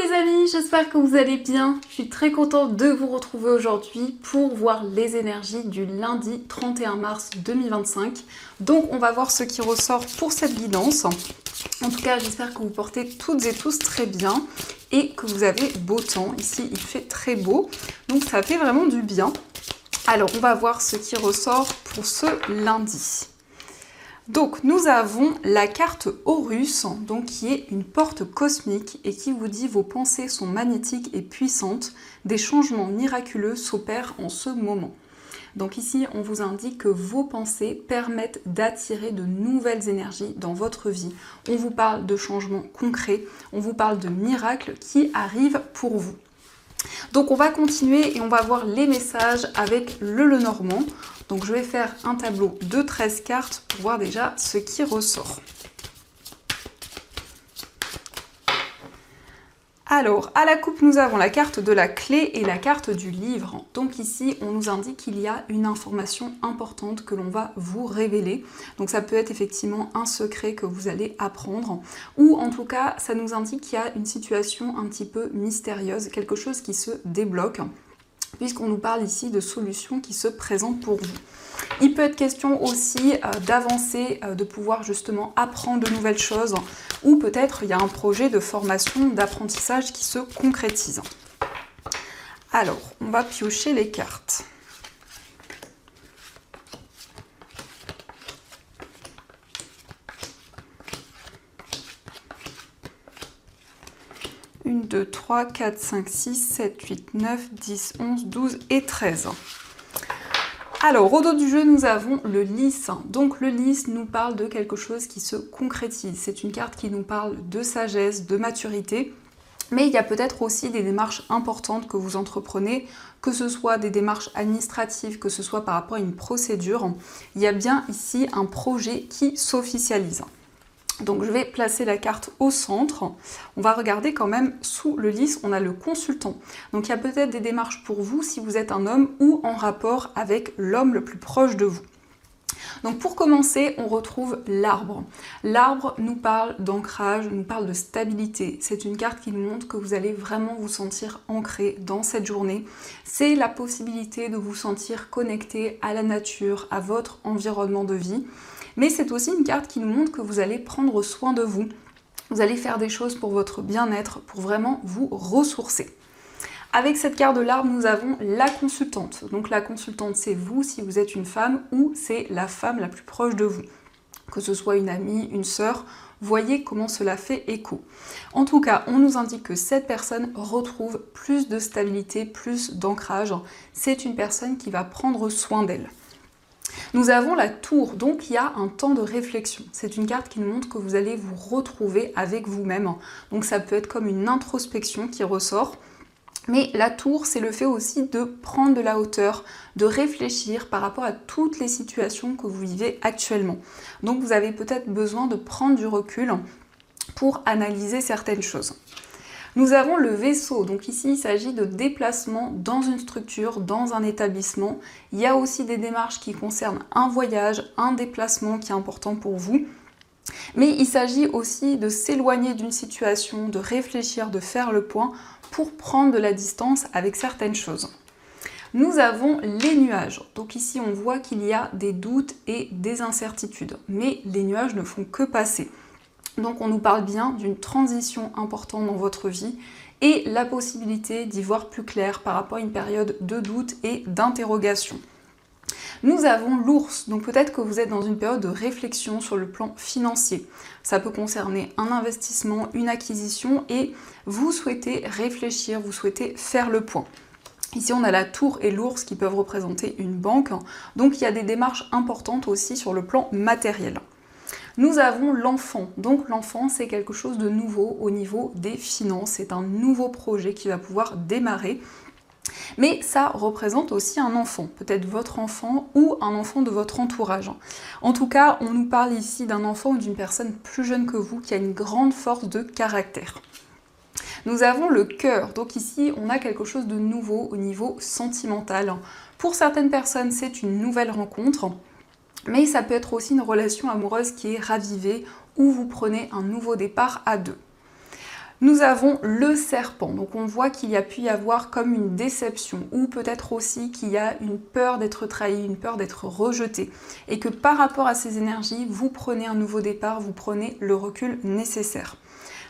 les amis, j'espère que vous allez bien. Je suis très contente de vous retrouver aujourd'hui pour voir les énergies du lundi 31 mars 2025. Donc on va voir ce qui ressort pour cette guidance. En tout cas, j'espère que vous portez toutes et tous très bien et que vous avez beau temps. Ici, il fait très beau, donc ça fait vraiment du bien. Alors, on va voir ce qui ressort pour ce lundi. Donc nous avons la carte Horus, donc qui est une porte cosmique et qui vous dit vos pensées sont magnétiques et puissantes, des changements miraculeux s'opèrent en ce moment. Donc ici on vous indique que vos pensées permettent d'attirer de nouvelles énergies dans votre vie. On vous parle de changements concrets, on vous parle de miracles qui arrivent pour vous. Donc on va continuer et on va voir les messages avec le Lenormand. Donc je vais faire un tableau de 13 cartes pour voir déjà ce qui ressort. Alors, à la coupe, nous avons la carte de la clé et la carte du livre. Donc ici, on nous indique qu'il y a une information importante que l'on va vous révéler. Donc ça peut être effectivement un secret que vous allez apprendre. Ou en tout cas, ça nous indique qu'il y a une situation un petit peu mystérieuse, quelque chose qui se débloque, puisqu'on nous parle ici de solutions qui se présentent pour vous. Il peut être question aussi d'avancer, de pouvoir justement apprendre de nouvelles choses, ou peut-être il y a un projet de formation, d'apprentissage qui se concrétise. Alors, on va piocher les cartes. Une, 2, 3, 4, 5, 6, 7, 8, 9, 10, 11, 12 et 13. Alors, au dos du jeu, nous avons le lys. Donc, le lys nous parle de quelque chose qui se concrétise. C'est une carte qui nous parle de sagesse, de maturité. Mais il y a peut-être aussi des démarches importantes que vous entreprenez, que ce soit des démarches administratives, que ce soit par rapport à une procédure. Il y a bien ici un projet qui s'officialise. Donc je vais placer la carte au centre. On va regarder quand même sous le lys, on a le consultant. Donc il y a peut-être des démarches pour vous si vous êtes un homme ou en rapport avec l'homme le plus proche de vous. Donc pour commencer, on retrouve l'arbre. L'arbre nous parle d'ancrage, nous parle de stabilité. C'est une carte qui nous montre que vous allez vraiment vous sentir ancré dans cette journée. C'est la possibilité de vous sentir connecté à la nature, à votre environnement de vie. Mais c'est aussi une carte qui nous montre que vous allez prendre soin de vous. Vous allez faire des choses pour votre bien-être, pour vraiment vous ressourcer. Avec cette carte de l'arbre, nous avons la consultante. Donc la consultante, c'est vous si vous êtes une femme ou c'est la femme la plus proche de vous. Que ce soit une amie, une sœur, voyez comment cela fait écho. En tout cas, on nous indique que cette personne retrouve plus de stabilité, plus d'ancrage. C'est une personne qui va prendre soin d'elle. Nous avons la tour, donc il y a un temps de réflexion. C'est une carte qui nous montre que vous allez vous retrouver avec vous-même. Donc ça peut être comme une introspection qui ressort. Mais la tour, c'est le fait aussi de prendre de la hauteur, de réfléchir par rapport à toutes les situations que vous vivez actuellement. Donc vous avez peut-être besoin de prendre du recul pour analyser certaines choses. Nous avons le vaisseau, donc ici il s'agit de déplacement dans une structure, dans un établissement. Il y a aussi des démarches qui concernent un voyage, un déplacement qui est important pour vous. Mais il s'agit aussi de s'éloigner d'une situation, de réfléchir, de faire le point pour prendre de la distance avec certaines choses. Nous avons les nuages. Donc ici on voit qu'il y a des doutes et des incertitudes. Mais les nuages ne font que passer. Donc on nous parle bien d'une transition importante dans votre vie et la possibilité d'y voir plus clair par rapport à une période de doute et d'interrogation. Nous avons l'ours, donc peut-être que vous êtes dans une période de réflexion sur le plan financier. Ça peut concerner un investissement, une acquisition et vous souhaitez réfléchir, vous souhaitez faire le point. Ici, on a la tour et l'ours qui peuvent représenter une banque, donc il y a des démarches importantes aussi sur le plan matériel. Nous avons l'enfant, donc l'enfant c'est quelque chose de nouveau au niveau des finances, c'est un nouveau projet qui va pouvoir démarrer. Mais ça représente aussi un enfant, peut-être votre enfant ou un enfant de votre entourage. En tout cas, on nous parle ici d'un enfant ou d'une personne plus jeune que vous qui a une grande force de caractère. Nous avons le cœur, donc ici on a quelque chose de nouveau au niveau sentimental. Pour certaines personnes, c'est une nouvelle rencontre, mais ça peut être aussi une relation amoureuse qui est ravivée ou vous prenez un nouveau départ à deux. Nous avons le serpent, donc on voit qu'il y a pu y avoir comme une déception ou peut-être aussi qu'il y a une peur d'être trahi, une peur d'être rejeté et que par rapport à ces énergies, vous prenez un nouveau départ, vous prenez le recul nécessaire.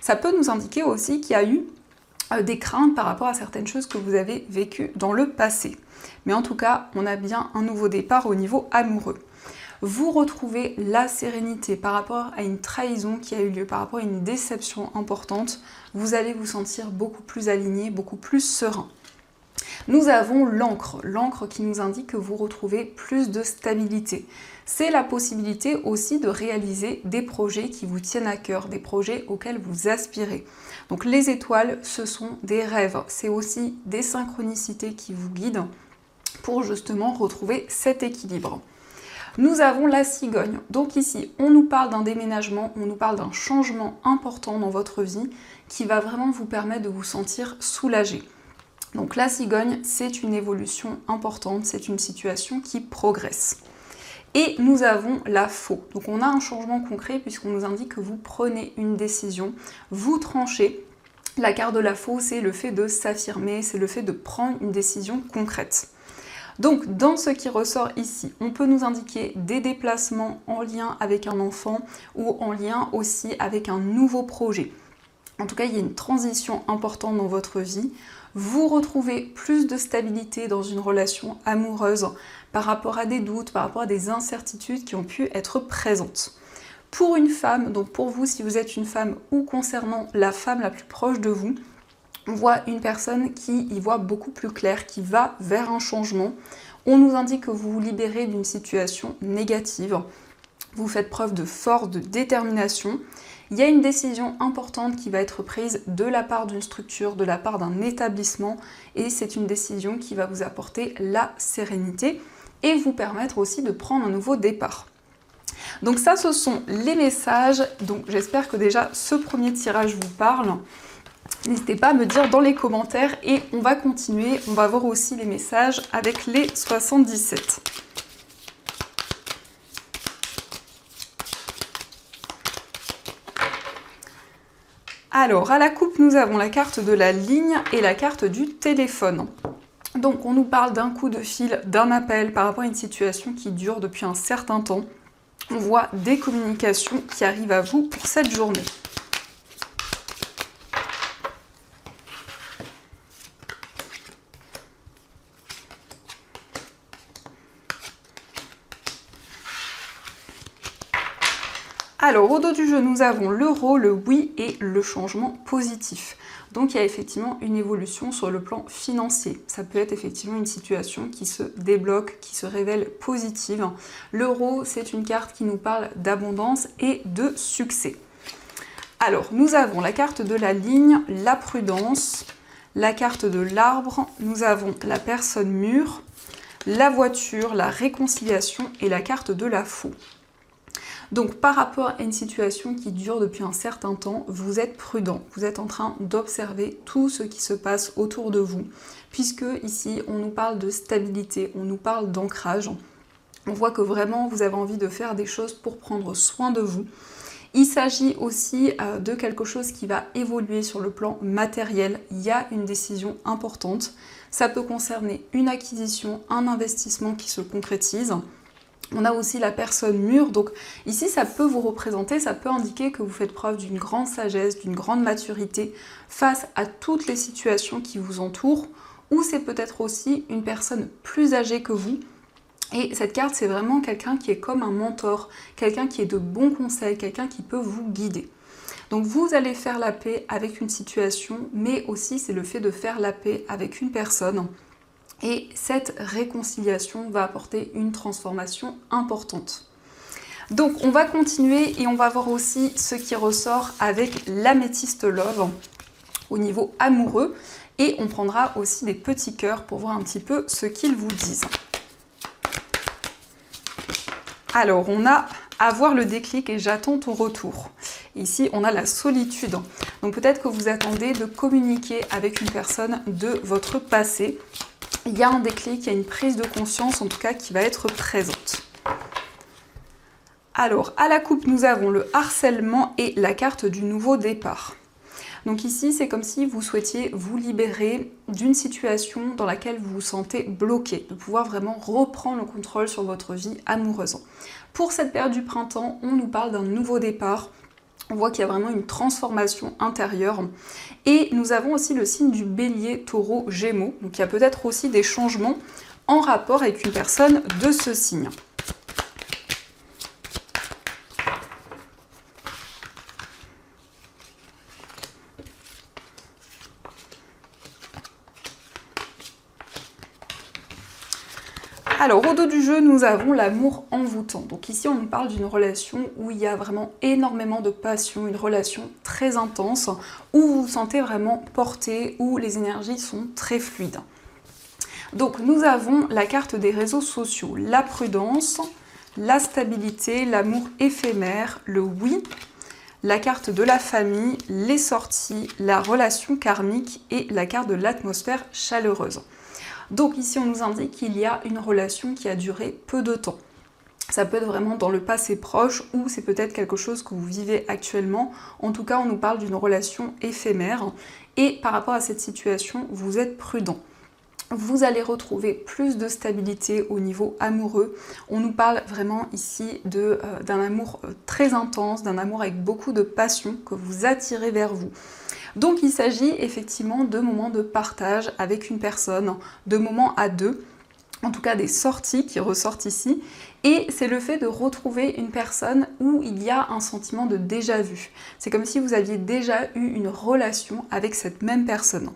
Ça peut nous indiquer aussi qu'il y a eu des craintes par rapport à certaines choses que vous avez vécues dans le passé. Mais en tout cas, on a bien un nouveau départ au niveau amoureux. Vous retrouvez la sérénité par rapport à une trahison qui a eu lieu, par rapport à une déception importante. Vous allez vous sentir beaucoup plus aligné, beaucoup plus serein. Nous avons l'encre qui nous indique que vous retrouvez plus de stabilité. C'est la possibilité aussi de réaliser des projets qui vous tiennent à cœur, des projets auxquels vous aspirez. Donc les étoiles, ce sont des rêves, c'est aussi des synchronicités qui vous guident pour justement retrouver cet équilibre. Nous avons la cigogne. Donc ici, on nous parle d'un déménagement, on nous parle d'un changement important dans votre vie qui va vraiment vous permettre de vous sentir soulagé. Donc la cigogne, c'est une évolution importante, c'est une situation qui progresse. Et nous avons la faux. Donc on a un changement concret puisqu'on nous indique que vous prenez une décision, vous tranchez. La carte de la faux, c'est le fait de s'affirmer, c'est le fait de prendre une décision concrète. Donc dans ce qui ressort ici, on peut nous indiquer des déplacements en lien avec un enfant ou en lien aussi avec un nouveau projet. En tout cas, il y a une transition importante dans votre vie. Vous retrouvez plus de stabilité dans une relation amoureuse par rapport à des doutes, par rapport à des incertitudes qui ont pu être présentes. Pour une femme, donc pour vous, si vous êtes une femme ou concernant la femme la plus proche de vous, on voit une personne qui y voit beaucoup plus clair, qui va vers un changement. On nous indique que vous vous libérez d'une situation négative. Vous faites preuve de force, de détermination. Il y a une décision importante qui va être prise de la part d'une structure, de la part d'un établissement. Et c'est une décision qui va vous apporter la sérénité et vous permettre aussi de prendre un nouveau départ. Donc ça, ce sont les messages. Donc j'espère que déjà ce premier tirage vous parle. N'hésitez pas à me dire dans les commentaires et on va continuer. On va voir aussi les messages avec les 77. Alors, à la coupe, nous avons la carte de la ligne et la carte du téléphone. Donc, on nous parle d'un coup de fil, d'un appel par rapport à une situation qui dure depuis un certain temps. On voit des communications qui arrivent à vous pour cette journée. Alors, au dos du jeu, nous avons l'euro, le oui et le changement positif. Donc, il y a effectivement une évolution sur le plan financier. Ça peut être effectivement une situation qui se débloque, qui se révèle positive. L'euro, c'est une carte qui nous parle d'abondance et de succès. Alors, nous avons la carte de la ligne, la prudence, la carte de l'arbre, nous avons la personne mûre, la voiture, la réconciliation et la carte de la faux. Donc par rapport à une situation qui dure depuis un certain temps, vous êtes prudent, vous êtes en train d'observer tout ce qui se passe autour de vous, puisque ici on nous parle de stabilité, on nous parle d'ancrage. On voit que vraiment vous avez envie de faire des choses pour prendre soin de vous. Il s'agit aussi de quelque chose qui va évoluer sur le plan matériel. Il y a une décision importante. Ça peut concerner une acquisition, un investissement qui se concrétise. On a aussi la personne mûre, donc ici ça peut vous représenter, ça peut indiquer que vous faites preuve d'une grande sagesse, d'une grande maturité face à toutes les situations qui vous entourent, ou c'est peut-être aussi une personne plus âgée que vous. Et cette carte, c'est vraiment quelqu'un qui est comme un mentor, quelqu'un qui est de bons conseils, quelqu'un qui peut vous guider. Donc vous allez faire la paix avec une situation, mais aussi c'est le fait de faire la paix avec une personne. Et cette réconciliation va apporter une transformation importante. Donc on va continuer et on va voir aussi ce qui ressort avec l'améthyste love au niveau amoureux. Et on prendra aussi des petits cœurs pour voir un petit peu ce qu'ils vous disent. Alors on a avoir le déclic et j'attends ton retour. Ici on a la solitude. Donc peut-être que vous attendez de communiquer avec une personne de votre passé. Il y a un déclic, il y a une prise de conscience en tout cas qui va être présente. Alors, à la coupe, nous avons le harcèlement et la carte du nouveau départ. Donc ici, c'est comme si vous souhaitiez vous libérer d'une situation dans laquelle vous vous sentez bloqué, de pouvoir vraiment reprendre le contrôle sur votre vie amoureuse. Pour cette période du printemps, on nous parle d'un nouveau départ. On voit qu'il y a vraiment une transformation intérieure. Et nous avons aussi le signe du Bélier, Taureau, Gémeaux. Donc il y a peut-être aussi des changements en rapport avec une personne de ce signe. Alors, au dos du jeu, nous avons l'amour envoûtant. Donc ici, on nous parle d'une relation où il y a vraiment énormément de passion, une relation très intense, où vous vous sentez vraiment porté, où les énergies sont très fluides. Donc, nous avons la carte des réseaux sociaux, la prudence, la stabilité, l'amour éphémère, le oui, la carte de la famille, les sorties, la relation karmique et la carte de l'atmosphère chaleureuse. Donc ici, on nous indique qu'il y a une relation qui a duré peu de temps. Ça peut être vraiment dans le passé proche ou c'est peut-être quelque chose que vous vivez actuellement. En tout cas, on nous parle d'une relation éphémère et par rapport à cette situation, vous êtes prudent. Vous allez retrouver plus de stabilité au niveau amoureux. On nous parle vraiment ici d'un amour très intense, d'un amour avec beaucoup de passion que vous attirez vers vous. Donc il s'agit effectivement de moments de partage avec une personne, de moments à deux, en tout cas des sorties qui ressortent ici, et c'est le fait de retrouver une personne où il y a un sentiment de déjà-vu. C'est comme si vous aviez déjà eu une relation avec cette même personne.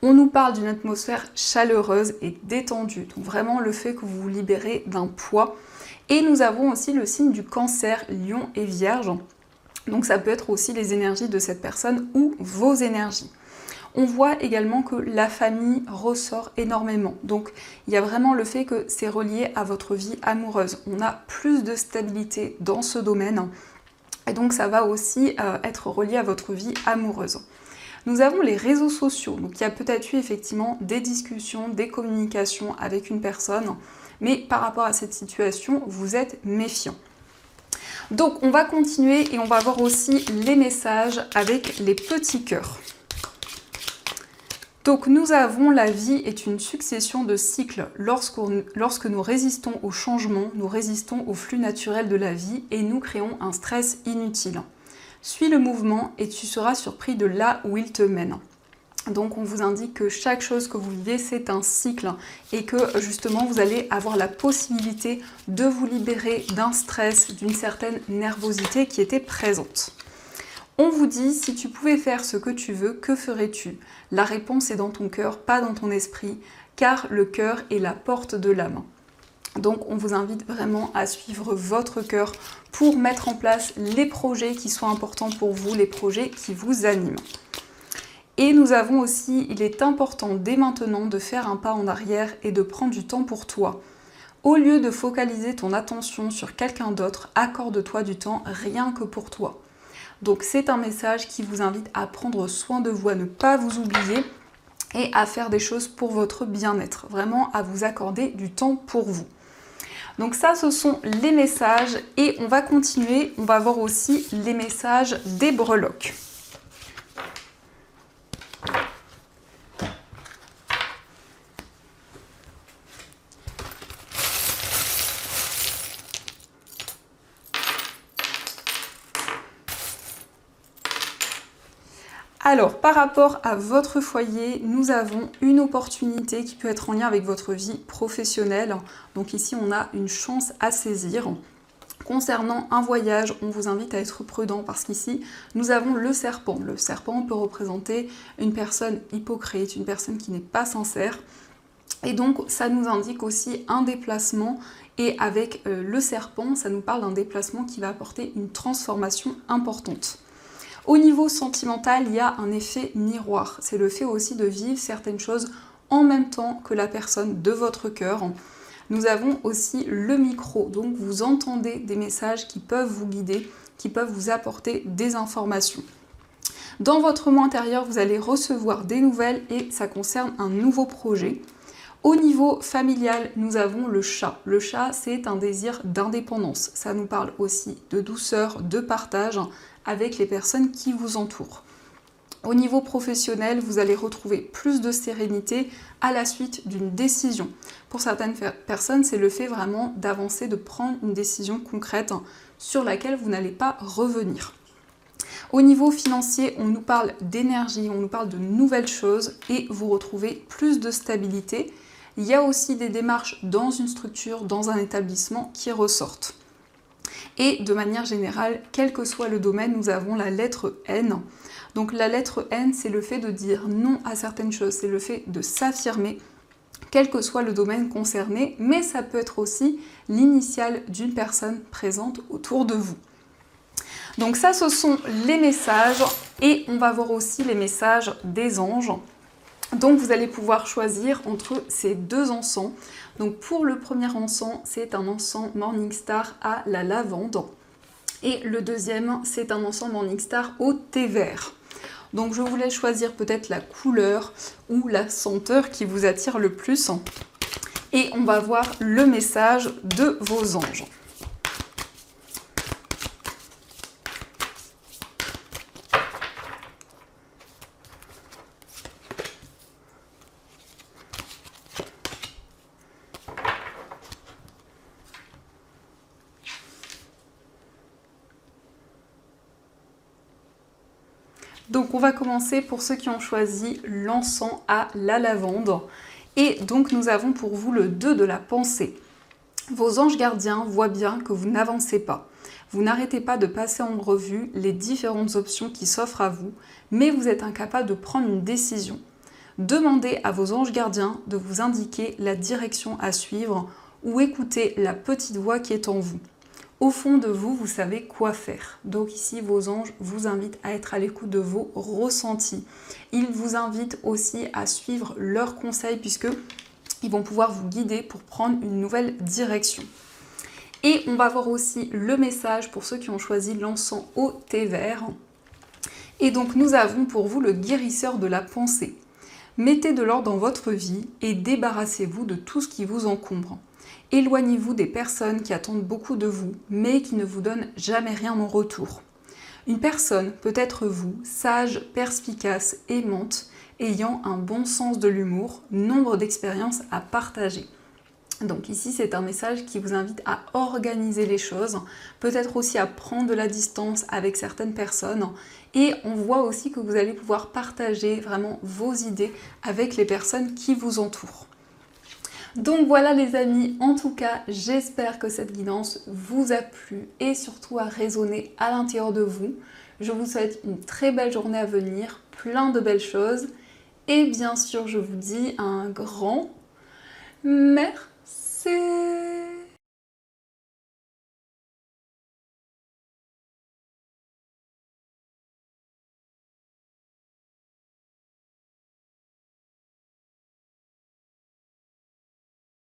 On nous parle d'une atmosphère chaleureuse et détendue, donc vraiment le fait que vous vous libérez d'un poids. Et nous avons aussi le signe du Cancer, Lion et Vierge. Donc ça peut être aussi les énergies de cette personne ou vos énergies. On voit également que la famille ressort énormément. Donc il y a vraiment le fait que c'est relié à votre vie amoureuse. On a plus de stabilité dans ce domaine. Et donc ça va aussi être relié à votre vie amoureuse. Nous avons les réseaux sociaux. Donc il y a peut-être eu effectivement des discussions, des communications avec une personne. Mais par rapport à cette situation, vous êtes méfiant. Donc on va continuer et on va voir aussi les messages avec les petits cœurs. Donc nous avons la vie est une succession de cycles. Lorsque nous résistons au changement, nous résistons au flux naturel de la vie et nous créons un stress inutile. Suis le mouvement et tu seras surpris de là où il te mène. Donc on vous indique que chaque chose que vous vivez, c'est un cycle et que justement vous allez avoir la possibilité de vous libérer d'un stress, d'une certaine nervosité qui était présente. On vous dit, si tu pouvais faire ce que tu veux, que ferais-tu? La réponse est dans ton cœur, pas dans ton esprit, car le cœur est la porte de l'âme. Donc on vous invite vraiment à suivre votre cœur pour mettre en place les projets qui sont importants pour vous, les projets qui vous animent. Et nous avons aussi, il est important dès maintenant de faire un pas en arrière et de prendre du temps pour toi. Au lieu de focaliser ton attention sur quelqu'un d'autre, accorde-toi du temps rien que pour toi. Donc c'est un message qui vous invite à prendre soin de vous, à ne pas vous oublier et à faire des choses pour votre bien-être. Vraiment à vous accorder du temps pour vous. Donc ça, ce sont les messages et on va continuer. On va voir aussi les messages des breloques. Alors, par rapport à votre foyer, nous avons une opportunité qui peut être en lien avec votre vie professionnelle. Donc ici, on a une chance à saisir. Concernant un voyage, on vous invite à être prudent parce qu'ici, nous avons le serpent. Le serpent peut représenter une personne hypocrite, une personne qui n'est pas sincère. Et donc, ça nous indique aussi un déplacement. Et avec le serpent, ça nous parle d'un déplacement qui va apporter une transformation importante. Au niveau sentimental, il y a un effet miroir. C'est le fait aussi de vivre certaines choses en même temps que la personne de votre cœur. Nous avons aussi le micro, donc vous entendez des messages qui peuvent vous guider, qui peuvent vous apporter des informations. Dans votre moi intérieur, vous allez recevoir des nouvelles et ça concerne un nouveau projet. Au niveau familial, nous avons le chat. Le chat, c'est un désir d'indépendance. Ça nous parle aussi de douceur, de partage avec les personnes qui vous entourent. Au niveau professionnel, vous allez retrouver plus de sérénité à la suite d'une décision. Pour certaines personnes, c'est le fait vraiment d'avancer, de prendre une décision concrète sur laquelle vous n'allez pas revenir. Au niveau financier, on nous parle d'énergie, on nous parle de nouvelles choses et vous retrouvez plus de stabilité. Il y a aussi des démarches dans une structure, dans un établissement qui ressortent. Et de manière générale, quel que soit le domaine, nous avons la lettre N. Donc la lettre N, c'est le fait de dire non à certaines choses, c'est le fait de s'affirmer, quel que soit le domaine concerné, mais ça peut être aussi l'initiale d'une personne présente autour de vous. Donc ça, ce sont les messages, et on va voir aussi les messages des anges. Donc vous allez pouvoir choisir entre ces deux encens. Donc pour le premier encens, c'est un encens Morningstar à la lavande. Et le deuxième, c'est un encens Morningstar au thé vert. Donc je vous laisse choisir peut-être la couleur ou la senteur qui vous attire le plus. Et on va voir le message de vos anges. Donc on va commencer pour ceux qui ont choisi l'encens à la lavande. Et donc nous avons pour vous le 2 de la pensée. Vos anges gardiens voient bien que vous n'avancez pas. Vous n'arrêtez pas de passer en revue les différentes options qui s'offrent à vous, mais vous êtes incapable de prendre une décision. Demandez à vos anges gardiens de vous indiquer la direction à suivre ou écoutez la petite voix qui est en vous. Au fond de vous, vous savez quoi faire. Donc ici, vos anges vous invitent à être à l'écoute de vos ressentis. Ils vous invitent aussi à suivre leurs conseils puisque ils vont pouvoir vous guider pour prendre une nouvelle direction. Et on va voir aussi le message pour ceux qui ont choisi l'encens au thé vert. Et donc nous avons pour vous le guérisseur de la pensée. Mettez de l'ordre dans votre vie et débarrassez-vous de tout ce qui vous encombre. Éloignez-vous des personnes qui attendent beaucoup de vous, mais qui ne vous donnent jamais rien en retour. Une personne peut être vous, sage, perspicace, aimante, ayant un bon sens de l'humour, nombre d'expériences à partager. Donc ici, c'est un message qui vous invite à organiser les choses, peut-être aussi à prendre de la distance avec certaines personnes. Et on voit aussi que vous allez pouvoir partager vraiment vos idées avec les personnes qui vous entourent. Donc voilà les amis, en tout cas, j'espère que cette guidance vous a plu et surtout a résonné à l'intérieur de vous. Je vous souhaite une très belle journée à venir, plein de belles choses. Et bien sûr, je vous dis un grand merci.